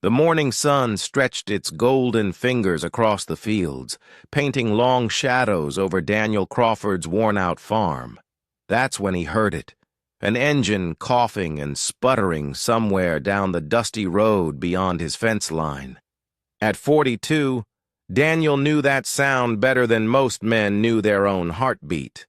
The morning sun stretched its golden fingers across the fields, painting long shadows over Daniel Crawford's worn-out farm. That's when he heard it, an engine coughing and sputtering somewhere down the dusty road beyond his fence line. At 42, Daniel knew that sound better than most men knew their own heartbeat.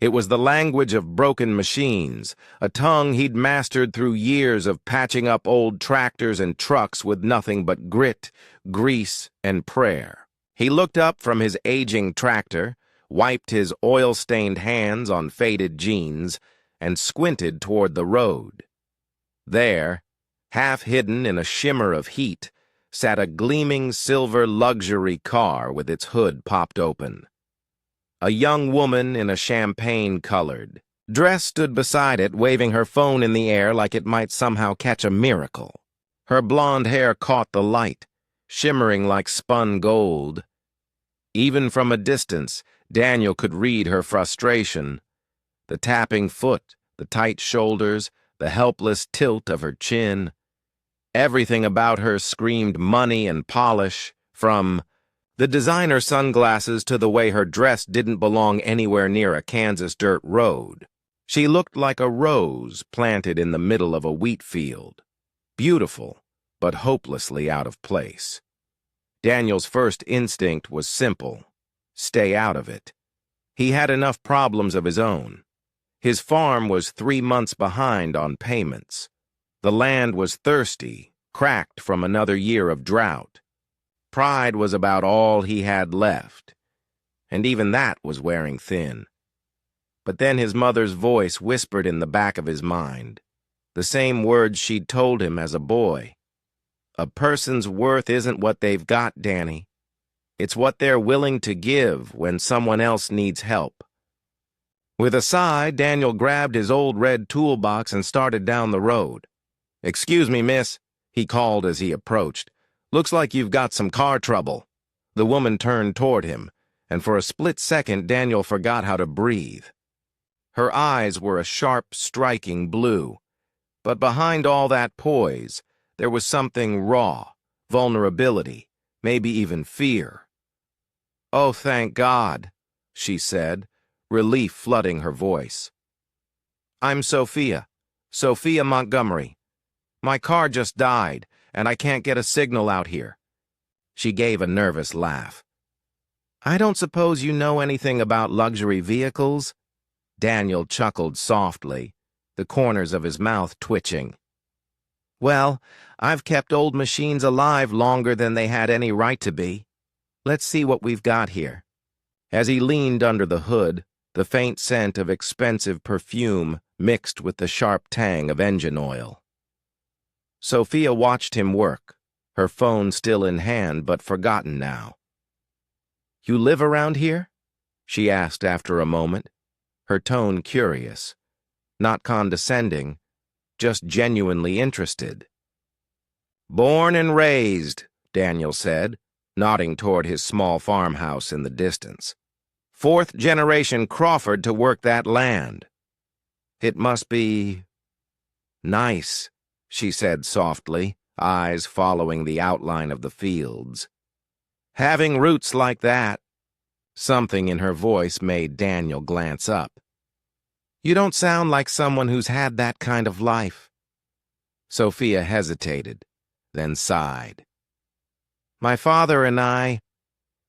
It was the language of broken machines, a tongue he'd mastered through years of patching up old tractors and trucks with nothing but grit, grease, and prayer. He looked up from his aging tractor, wiped his oil-stained hands on faded jeans, and squinted toward the road. There, half hidden in a shimmer of heat, sat a gleaming silver luxury car with its hood popped open. A young woman in a champagne-colored dress stood beside it, waving her phone in the air like it might somehow catch a miracle. Her blonde hair caught the light, shimmering like spun gold. Even from a distance, Daniel could read her frustration. The tapping foot, the tight shoulders, the helpless tilt of her chin. Everything about her screamed money and polish, from the designer sunglasses to the way her dress didn't belong anywhere near a Kansas dirt road. She looked like a rose planted in the middle of a wheat field. Beautiful, but hopelessly out of place. Daniel's first instinct was simple: stay out of it. He had enough problems of his own. His farm was 3 months behind on payments. The land was thirsty, cracked from another year of drought. Pride was about all he had left, and even that was wearing thin. But then his mother's voice whispered in the back of his mind, the same words she'd told him as a boy. A person's worth isn't what they've got, Danny. It's what they're willing to give when someone else needs help. With a sigh, Daniel grabbed his old red toolbox and started down the road. "Excuse me, miss," he called as he approached. "Looks like you've got some car trouble." The woman turned toward him, and for a split second Daniel forgot how to breathe. Her eyes were a sharp, striking blue, but behind all that poise, there was something raw, vulnerability, maybe even fear. "Oh, thank God," she said, relief flooding her voice. "I'm Sophia Montgomery. My car just died, and I can't get a signal out here." She gave a nervous laugh. "I don't suppose you know anything about luxury vehicles?" Daniel chuckled softly, the corners of his mouth twitching. "Well, I've kept old machines alive longer than they had any right to be. Let's see what we've got here." As he leaned under the hood, the faint scent of expensive perfume mixed with the sharp tang of engine oil. Sophia watched him work, her phone still in hand but forgotten now. "You live around here?" she asked after a moment, her tone curious, not condescending, just genuinely interested. "Born and raised," Daniel said, nodding toward his small farmhouse in the distance. "Fourth generation Crawford to work that land." "It must be nice," she said softly, eyes following the outline of the fields. "Having roots like that." Something in her voice made Daniel glance up. "You don't sound like someone who's had that kind of life." Sophia hesitated, then sighed. "My father and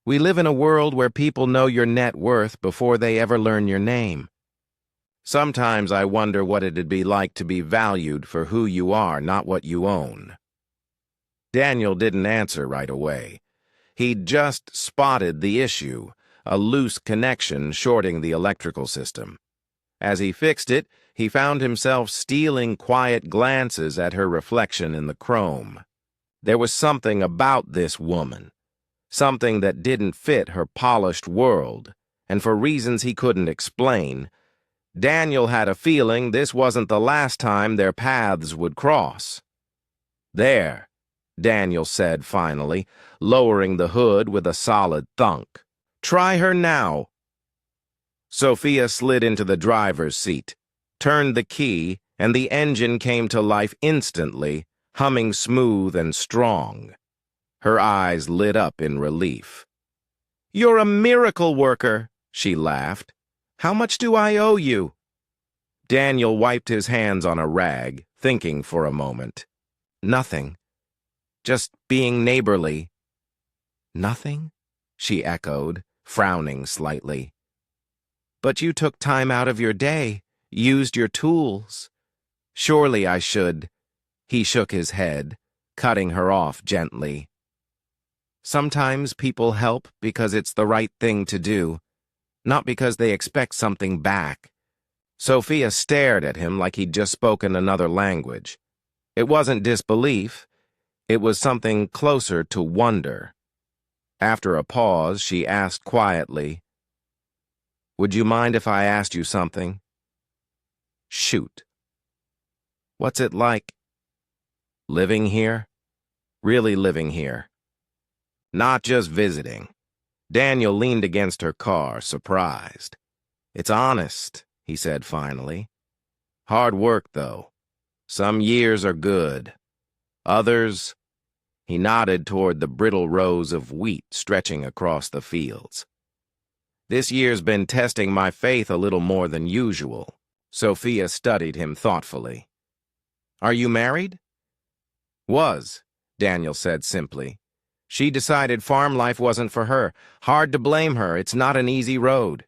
we live in a world where people know your net worth before they ever learn your name. Sometimes I wonder what it'd be like to be valued for who you are, not what you own." Daniel didn't answer right away. He'd just spotted the issue, a loose connection shorting the electrical system. As he fixed it, he found himself stealing quiet glances at her reflection in the chrome. There was something about this woman, something that didn't fit her polished world, and for reasons he couldn't explain, Daniel had a feeling this wasn't the last time their paths would cross. "There," Daniel said finally, lowering the hood with a solid thunk. "Try her now." Sophia slid into the driver's seat, turned the key, and the engine came to life instantly, humming smooth and strong. Her eyes lit up in relief. "You're a miracle worker," she laughed. "How much do I owe you?" Daniel wiped his hands on a rag, thinking for a moment. "Nothing. Just being neighborly." "Nothing?" she echoed, frowning slightly. "But you took time out of your day, used your tools. Surely I should." He shook his head, cutting her off gently. "Sometimes people help because it's the right thing to do, not because they expect something back." Sophia stared at him like he'd just spoken another language. It wasn't disbelief. It was something closer to wonder. After a pause, she asked quietly, "Would you mind if I asked you something?" "Shoot." "What's it like?" "Living here? Really living here. Not just visiting." Daniel leaned against her car, surprised. "It's honest," he said finally. "Hard work, though. Some years are good. Others—" He nodded toward the brittle rows of wheat stretching across the fields. "This year's been testing my faith a little more than usual." Sophia studied him thoughtfully. "Are you married?" "Was," Daniel said simply. "She decided farm life wasn't for her. Hard to blame her. It's not an easy road."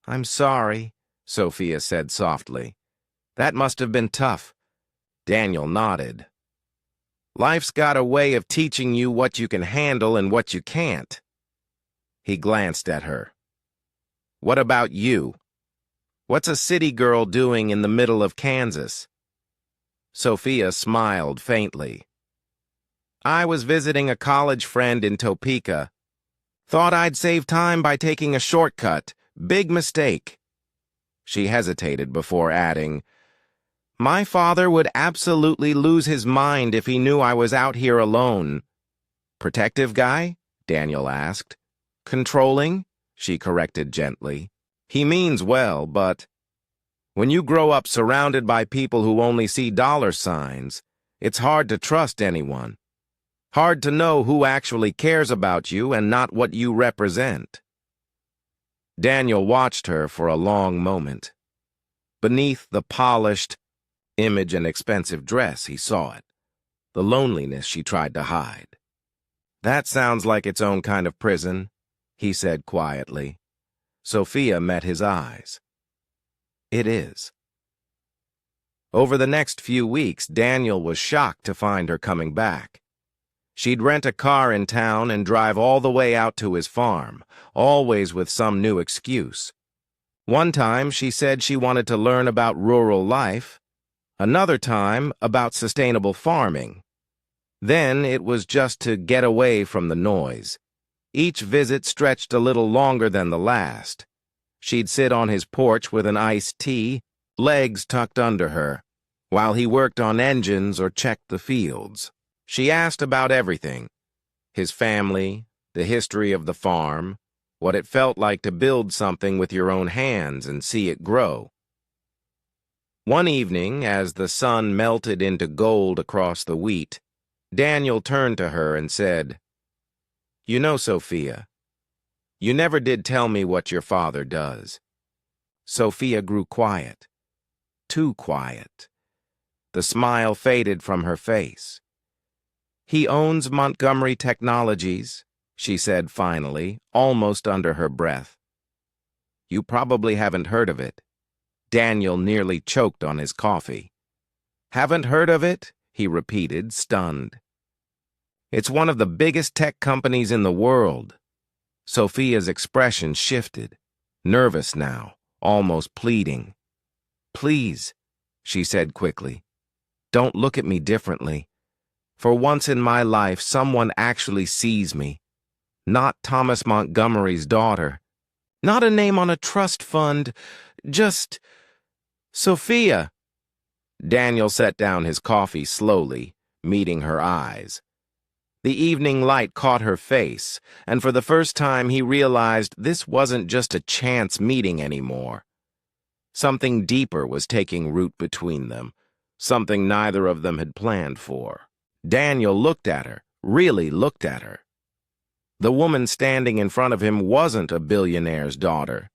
"I'm sorry," Sophia said softly. "That must have been tough." Daniel nodded. "Life's got a way of teaching you what you can handle and what you can't." He glanced at her. "What about you? What's a city girl doing in the middle of Kansas?" Sophia smiled faintly. "I was visiting a college friend in Topeka. Thought I'd save time by taking a shortcut. Big mistake." She hesitated before adding, "My father would absolutely lose his mind if he knew I was out here alone." "Protective guy?" Daniel asked. "Controlling?" she corrected gently. "He means well, but when you grow up surrounded by people who only see dollar signs, it's hard to trust anyone. Hard to know who actually cares about you and not what you represent." Daniel watched her for a long moment. Beneath the polished image and expensive dress, he saw it, the loneliness she tried to hide. "That sounds like its own kind of prison," he said quietly. Sophia met his eyes. "It is." Over the next few weeks, Daniel was shocked to find her coming back. She'd rent a car in town and drive all the way out to his farm, always with some new excuse. One time, she said she wanted to learn about rural life. Another time, about sustainable farming. Then it was just to get away from the noise. Each visit stretched a little longer than the last. She'd sit on his porch with an iced tea, legs tucked under her, while he worked on engines or checked the fields. She asked about everything: his family, the history of the farm, what it felt like to build something with your own hands and see it grow. One evening, as the sun melted into gold across the wheat, Daniel turned to her and said, "You know, Sophia, you never did tell me what your father does." Sophia grew quiet, too quiet. The smile faded from her face. "He owns Montgomery Technologies," she said finally, almost under her breath. "You probably haven't heard of it." Daniel nearly choked on his coffee. "Haven't heard of it?" he repeated, stunned. "It's one of the biggest tech companies in the world." Sophia's expression shifted, nervous now, almost pleading. "Please," she said quickly, "don't look at me differently. For once in my life, someone actually sees me. Not Thomas Montgomery's daughter. Not a name on a trust fund. Just Sophia." Daniel set down his coffee slowly, meeting her eyes. The evening light caught her face, and for the first time he realized this wasn't just a chance meeting anymore. Something deeper was taking root between them, something neither of them had planned for. Daniel looked at her, really looked at her. The woman standing in front of him wasn't a billionaire's daughter.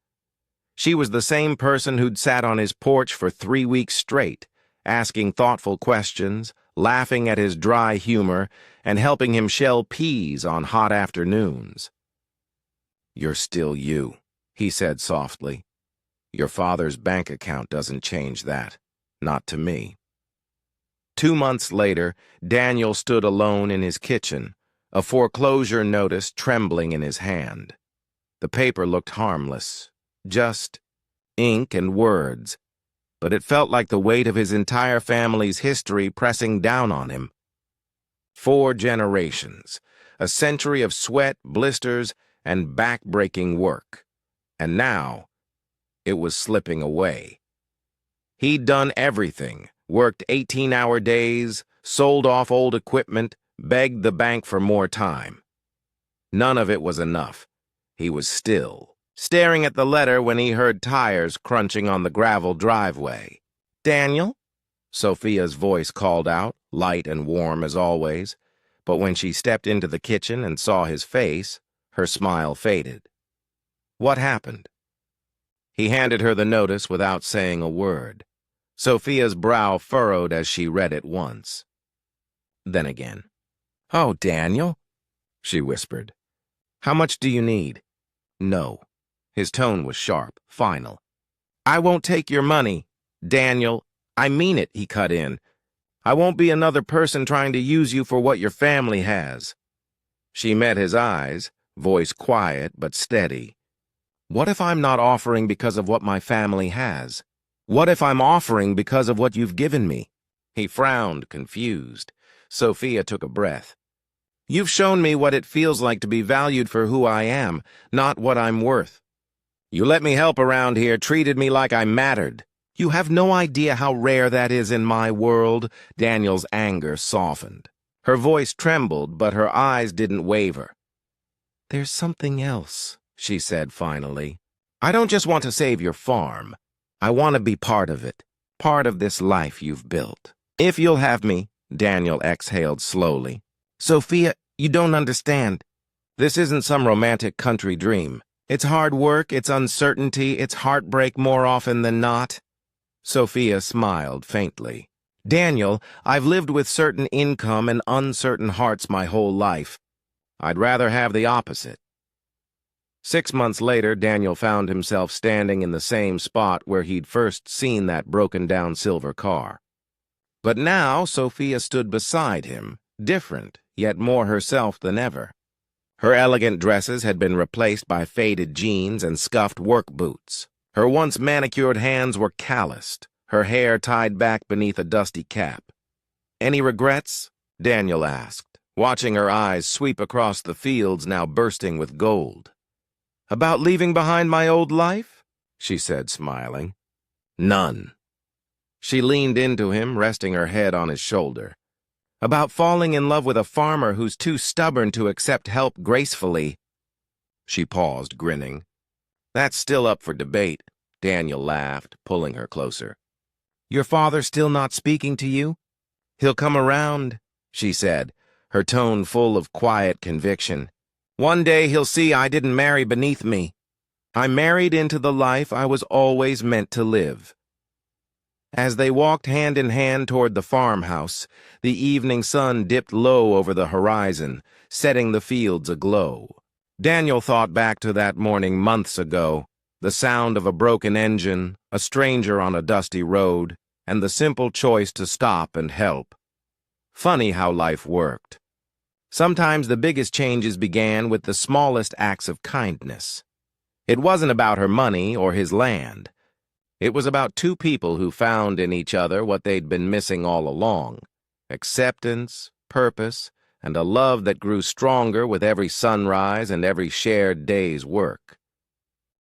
She was the same person who'd sat on his porch for 3 weeks straight, asking thoughtful questions, laughing at his dry humor, and helping him shell peas on hot afternoons. "You're still you," he said softly. "Your father's bank account doesn't change that. Not to me." 2 months later, Daniel stood alone in his kitchen, a foreclosure notice trembling in his hand. The paper looked harmless, just ink and words, but it felt like the weight of his entire family's history pressing down on him. 4 generations, a century of sweat, blisters, and back-breaking work. And now, it was slipping away. He'd done everything, worked 18-hour days, sold off old equipment, begged the bank for more time. None of it was enough. He was still, staring at the letter when he heard tires crunching on the gravel driveway. "Daniel?" Sophia's voice called out, light and warm as always, but when she stepped into the kitchen and saw his face, her smile faded. "What happened?" He handed her the notice without saying a word. Sophia's brow furrowed as she read it once. Then again. "Oh, Daniel," she whispered. "How much do you need?" "No." His tone was sharp, final. "I won't take your money, Daniel. I mean it," he cut in. "I won't be another person trying to use you for what your family has." She met his eyes, voice quiet but steady. "What if I'm not offering because of what my family has? What if I'm offering because of what you've given me?" He frowned, confused. Sophia took a breath. "You've shown me what it feels like to be valued for who I am, not what I'm worth. You let me help around here, treated me like I mattered. You have no idea how rare that is in my world." Daniel's anger softened. Her voice trembled, but her eyes didn't waver. "There's something else," she said finally. "I don't just want to save your farm. I want to be part of it, part of this life you've built. If you'll have me," Daniel exhaled slowly. "Sophia, you don't understand. This isn't some romantic country dream. It's hard work, it's uncertainty, it's heartbreak more often than not." Sophia smiled faintly. "Daniel, I've lived with certain income and uncertain hearts my whole life. I'd rather have the opposite." 6 months later, Daniel found himself standing in the same spot where he'd first seen that broken-down silver car. But now Sophia stood beside him, different, yet more herself than ever. Her elegant dresses had been replaced by faded jeans and scuffed work boots. Her once manicured hands were calloused, her hair tied back beneath a dusty cap. "Any regrets?" Daniel asked, watching her eyes sweep across the fields now bursting with gold. "About leaving behind my old life?" she said, smiling. "None." She leaned into him, resting her head on his shoulder. "About falling in love with a farmer who's too stubborn to accept help gracefully?" She paused, grinning. "That's still up for debate," Daniel laughed, pulling her closer. "Your father still not speaking to you?" "He'll come around," she said, her tone full of quiet conviction. "One day he'll see I didn't marry beneath me. I married into the life I was always meant to live." As they walked hand in hand toward the farmhouse, the evening sun dipped low over the horizon, setting the fields aglow. Daniel thought back to that morning months ago, the sound of a broken engine, a stranger on a dusty road, and the simple choice to stop and help. Funny how life worked. Sometimes the biggest changes began with the smallest acts of kindness. It wasn't about her money or his land. It was about 2 people who found in each other what they'd been missing all along: acceptance, purpose, and a love that grew stronger with every sunrise and every shared day's work.